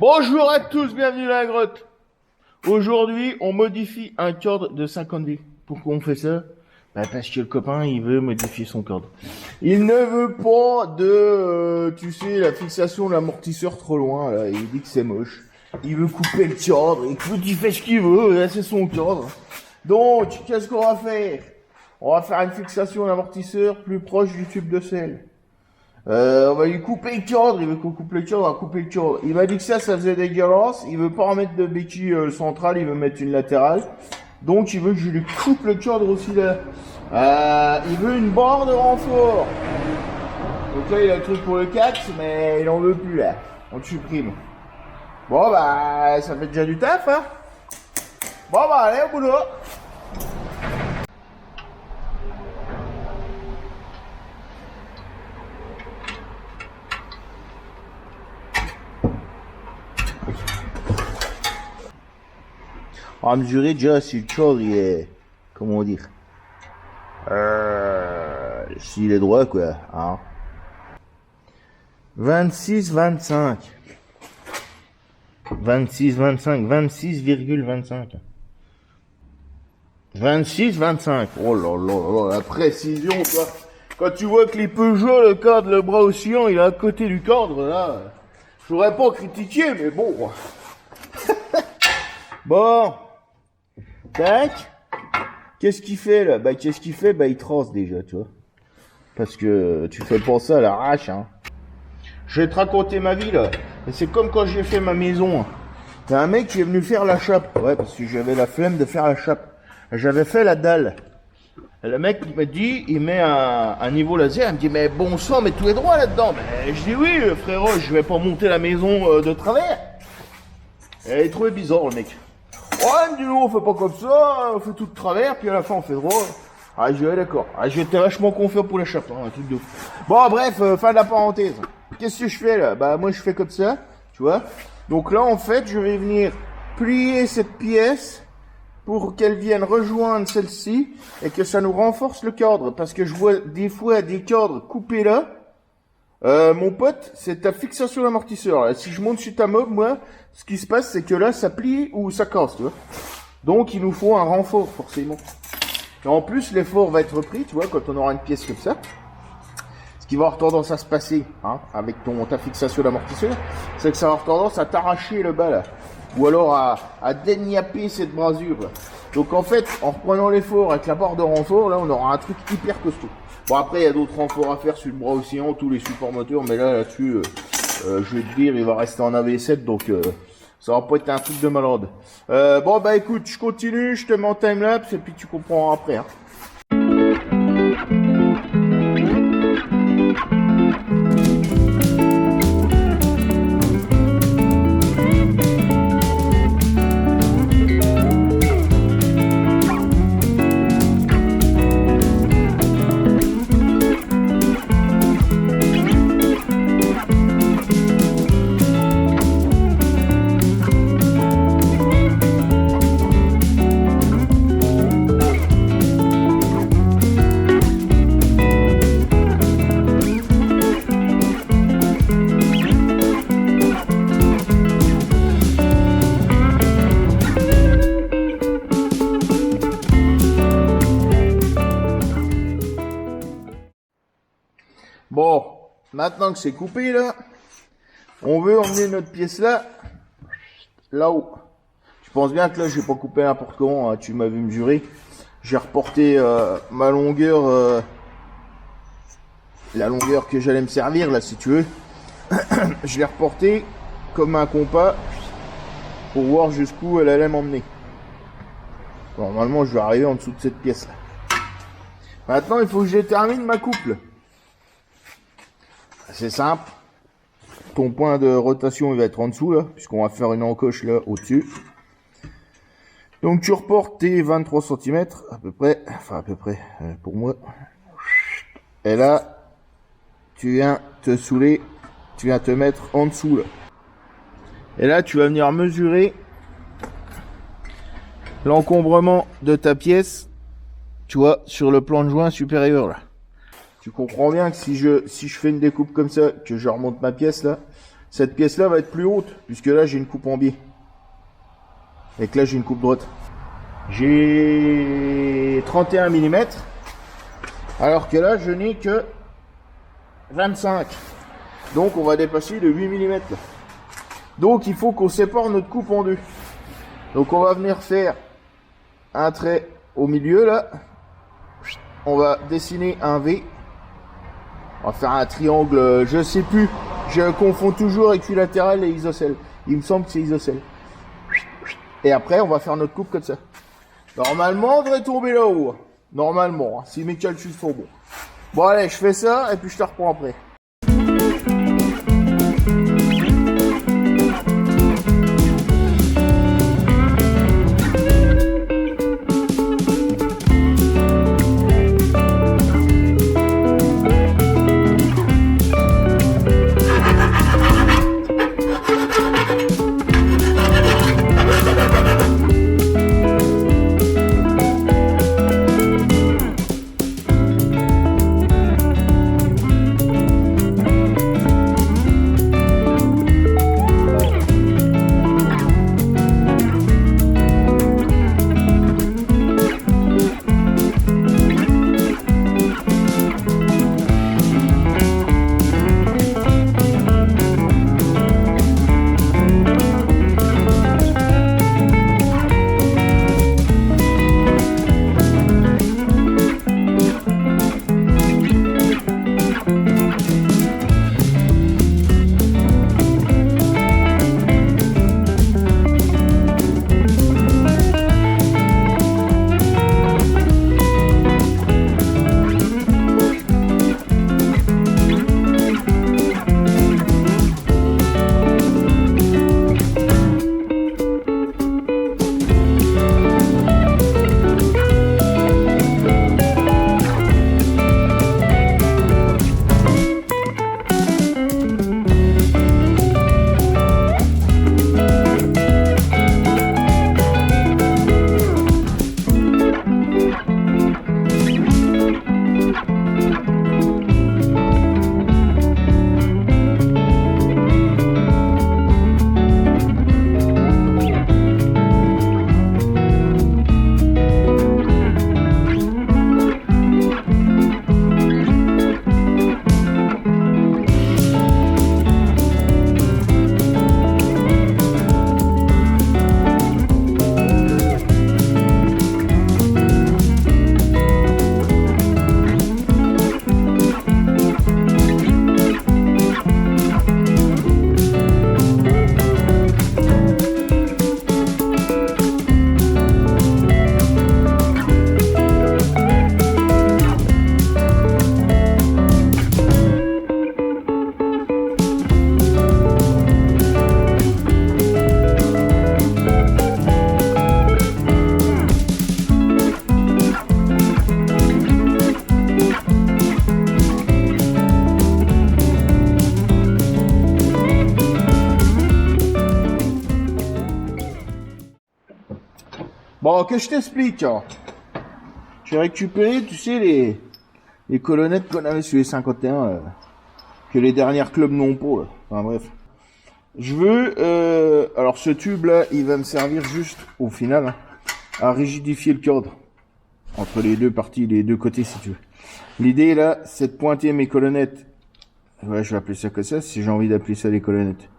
Bonjour à tous, bienvenue dans la grotte. Aujourd'hui, on modifie un cordre de 50 V. Pourquoi on fait ça? Parce que le copain, il veut modifier son cordre. Il ne veut pas de, tu sais, la fixation de l'amortisseur trop loin, là. Il dit que c'est moche. Il veut couper le cordre, écoute, il fait ce qu'il veut, là, c'est son cordre. Donc, qu'est-ce qu'on va faire? On va faire une fixation d'amortisseur plus proche du tube de sel. On va lui couper le cordre, il veut qu'on coupe le cordre, on va couper le cordre. Il m'a dit que ça faisait dégueulasse, il veut pas remettre de béquille centrale, il veut mettre une latérale. Donc il veut que je lui coupe le cordre aussi là. Il veut une barre de renfort. Donc là il a le truc pour le 4, mais il en veut plus là. On le supprime. Bon bah ça fait déjà du taf hein. Bon bah allez au boulot. On va mesurer déjà si le cordre il est, comment dire, s'il est droit quoi, hein. 26,25. 26,25, 26,25. 26,25. Oh là là là, la précision quoi. Quand tu vois que les Peugeot, le cadre, le bras oscillant, il est à côté du cadre là, j'aurais pas critiqué mais bon. Bon. Tac. Qu'est-ce qu'il fait là? Qu'est-ce qu'il fait? Il trace déjà, tu vois. Parce que tu fais pas ça à l'arrache, hein. Je vais te raconter ma vie là. C'est comme quand j'ai fait ma maison. T'as un mec qui est venu faire la chape. Ouais, parce que j'avais la flemme de faire la chape. J'avais fait la dalle. Et le mec il m'a dit, il met un niveau laser. Il me dit, mais bon sang, mais tout est droit là-dedans. Je dis oui, frérot, je vais pas monter la maison de travers. Et il trouvait bizarre le mec. Ouais, du on fait pas comme ça, on fait tout de travers, puis à la fin on fait droit. Ah, je vais d'accord. Ah, j'étais vachement confiant pour la chape, hein, un truc de ouf. Bon, bref, fin de la parenthèse. Qu'est-ce que je fais là? Moi je fais comme ça, tu vois. Donc là, en fait, je vais venir plier cette pièce pour qu'elle vienne rejoindre celle-ci et que ça nous renforce le cadre. Parce que je vois des fois des cadres coupés là. Mon pote, c'est ta fixation d'amortisseur. Si je monte sur ta mob, moi, ce qui se passe, c'est que là, ça plie ou ça casse, tu vois. Donc, il nous faut un renfort, forcément. Et en plus, l'effort va être pris, tu vois, quand on aura une pièce comme ça. Ce qui va avoir tendance à se passer, hein, avec ta fixation d'amortisseur, c'est que ça va avoir tendance à t'arracher le bas, là. Ou alors à déniapper cette brasure, là. Donc, en fait, en reprenant l'effort avec la barre de renfort, là, on aura un truc hyper costaud. Bon, après, il y a d'autres renforts à faire sur le bras océan, tous les supports moteurs, mais là-dessus, je vais te dire, il va rester en AV7, donc ça va pas être un truc de malade. Bon, écoute, je continue, je te mets en timelapse, et puis tu comprends après, hein. Bon, maintenant que c'est coupé là, on veut emmener notre pièce là-haut. Je pense bien que là, je vais pas couper n'importe comment, hein, tu m'as vu mesurer. J'ai reporté ma longueur, la longueur que j'allais me servir là, si tu veux. Je l'ai reporté comme un compas pour voir jusqu'où elle allait m'emmener. Normalement, je vais arriver en dessous de cette pièce là. Maintenant, il faut que je détermine ma couple. C'est simple, ton point de rotation il va être en dessous là, puisqu'on va faire une encoche là au-dessus. Donc tu reportes tes 23 cm à peu près, pour moi. Et là, tu viens te saouler, tu viens te mettre en dessous là. Et là tu vas venir mesurer l'encombrement de ta pièce, tu vois, sur le plan de joint supérieur là. Tu comprends bien que si je fais une découpe comme ça, que je remonte ma pièce là, cette pièce-là va être plus haute, puisque là j'ai une coupe en biais. Et que là j'ai une coupe droite. J'ai 31 mm, alors que là je n'ai que 25. Donc on va dépasser de 8 mm. Donc il faut qu'on sépare notre coupe en deux. Donc on va venir faire un trait au milieu là. On va dessiner un V. On va faire un triangle, je sais plus. Je confonds toujours équilatéral et isocèle. Il me semble que c'est isocèle. Et après on va faire notre coupe comme ça. Normalement on devrait tomber là-haut. Normalement, hein, si mes calculs sont bons. Bon allez, je fais ça et puis je te reprends après. Bon, que je t'explique. J'ai récupéré, tu sais, les colonnettes qu'on avait sur les 51, que les dernières clubs n'ont pas, là. Enfin bref. Je veux, alors ce tube là, il va me servir juste, au final, hein, à rigidifier le cadre. Entre les deux parties, les deux côtés si tu veux. L'idée là, c'est de pointer mes colonnettes. Ouais, je vais appeler ça que ça, si j'ai envie d'appeler ça des colonnettes.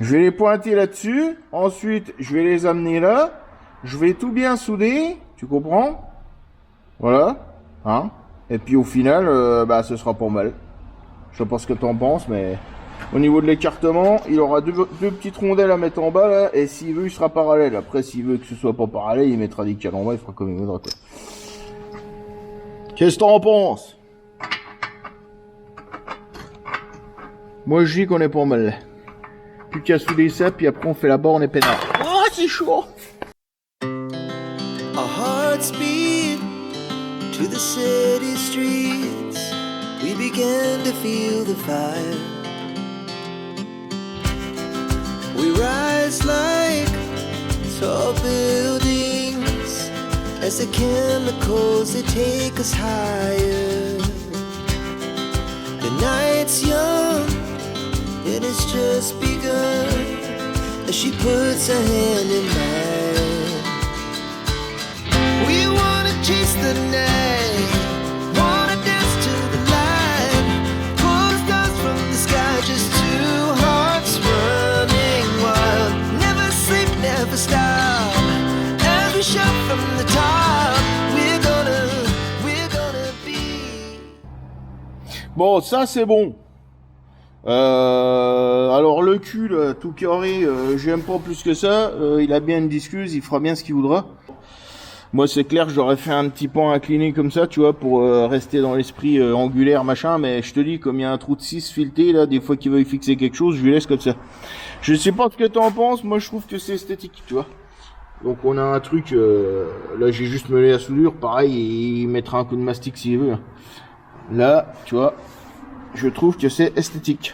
Je vais les pointer là-dessus, ensuite je vais les amener là. Je vais tout bien souder, tu comprends? Voilà, hein? Et puis au final, ce sera pas mal. Je sais pas ce que t'en penses, mais au niveau de l'écartement, il aura deux petites rondelles à mettre en bas là, et s'il veut, il sera parallèle. Après, s'il veut que ce soit pas parallèle, il mettra des cales en bas, il fera comme il voudra, quoi. Qu'est-ce que t'en penses? Moi, je dis qu'on est pas mal. Plus qu'à souder ça, puis après on fait la borne et peinard. Oh, c'est chaud! Speed to the city streets, we began to feel the fire. We rise like tall buildings as the chemicals they take us higher. The night's young and has just begun as she puts her hand in mine. We wanna chase the night, wanna dance to the light, pull the stars from the sky, just two hearts running wild. Never sleep, never stop, as we shout from the top. We're gonna be. Bon, ça c'est bon. Alors le cul là, tout carré, j'aime pas plus que ça. Il a bien une discuse, il fera bien ce qu'il voudra. Moi c'est clair que j'aurais fait un petit pan incliné comme ça, tu vois, pour rester dans l'esprit angulaire machin. Mais je te dis, comme il y a un trou de 6 fileté là, des fois qu'il veuille fixer quelque chose, je lui laisse comme ça. Je sais pas ce que t'en penses, moi je trouve que c'est esthétique, tu vois. Donc on a un truc, là j'ai juste meulé la soudure, pareil, il mettra un coup de mastic s'il veut. Là, tu vois, je trouve que c'est esthétique.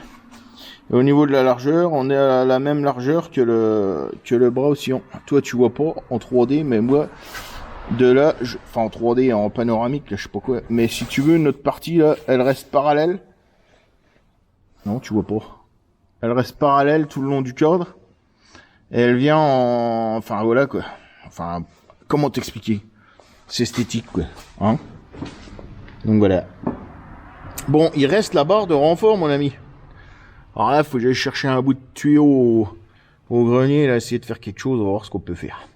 Et au niveau de la largeur, on est à la même largeur que le bras oscillant. Toi tu vois pas en 3D, mais moi de là, enfin en 3D, en panoramique, là, je sais pas quoi. Mais si tu veux, notre partie là, elle reste parallèle. Non, tu vois pas. Elle reste parallèle tout le long du cadre. Et elle vient en... Enfin voilà quoi. Enfin, comment t'expliquer? C'est esthétique quoi. Hein? Donc voilà. Bon, il reste la barre de renfort mon ami. Alors là, faut que j'aille chercher un bout de tuyau au grenier, là, essayer de faire quelque chose, on va voir ce qu'on peut faire.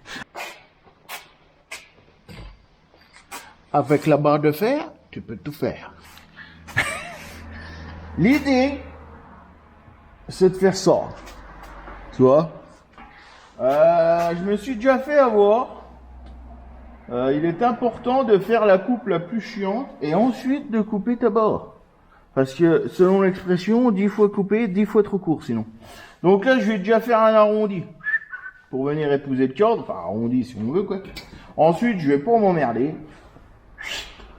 Avec la barre de fer, tu peux tout faire. L'idée, c'est de faire ça. Tu vois? Je me suis déjà fait avoir. Il est important de faire la coupe la plus chiante et ensuite de couper ta barre. Parce que selon l'expression, 10 fois coupé, 10 fois trop court sinon. Donc là, je vais déjà faire un arrondi pour venir épouser le cadre. Enfin, arrondi si on veut quoi. Ensuite, je vais pas m'emmerder.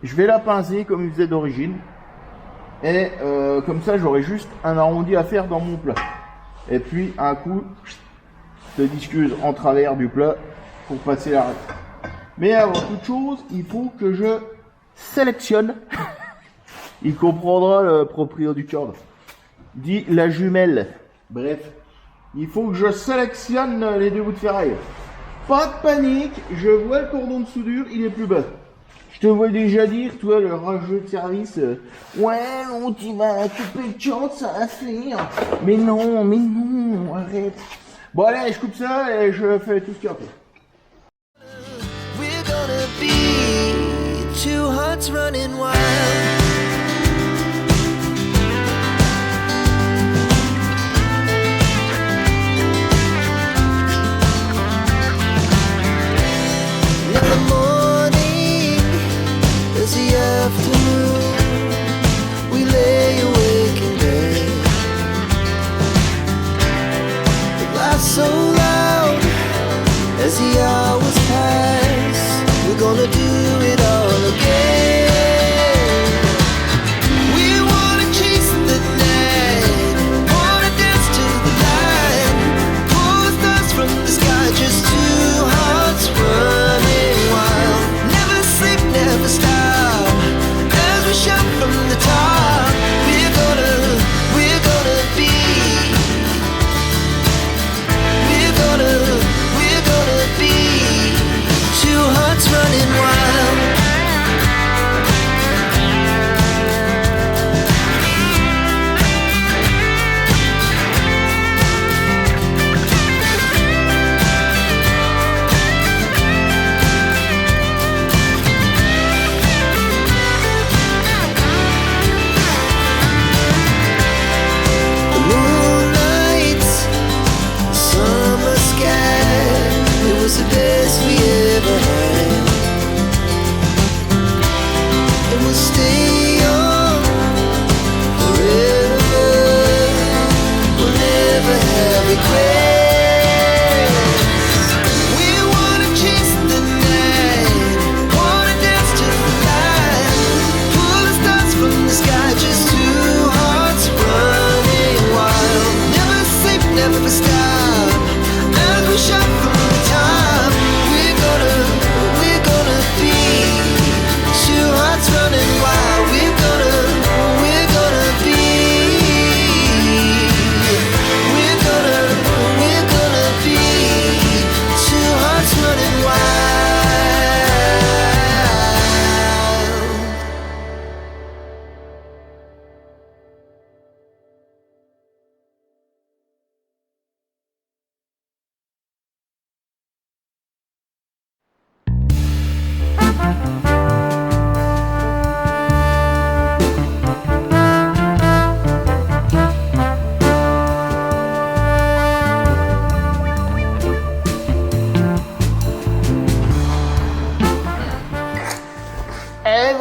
Je vais la pincer comme il faisait d'origine. Et comme ça, j'aurai juste un arrondi à faire dans mon plat. Et puis, un coup de discuse en travers du plat pour passer la reste. Mais avant toute chose, il faut que je sélectionne. Il comprendra le propriétaire du cadre. Dit la jumelle. Bref, il faut que je sélectionne les deux bouts de ferraille. Pas de panique, je vois le cordon de soudure, il est plus bas. Je te vois déjà dire, toi, le rageux de service, ouais, non, tu vas couper le cadre, ça va faire. Mais non, arrête. Bon, allez, je coupe ça et je fais tout ce qu'il y a à faire. We're gonna be two hearts running wild. In the morning, as the afternoon, we lay awake in bed. The laughs so loud as the hours pass. We're gonna do it all again. We wanna chase the night, wanna dance to the light, pull the stars from the sky, just two hearts running wild. Never sleep, never stop,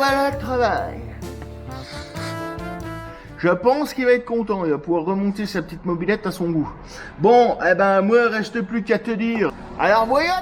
voilà le travail. Je pense qu'il va être content, il va pouvoir remonter sa petite mobilette à son goût. Bon, eh ben, moi, reste plus qu'à te dire. Alors, voyons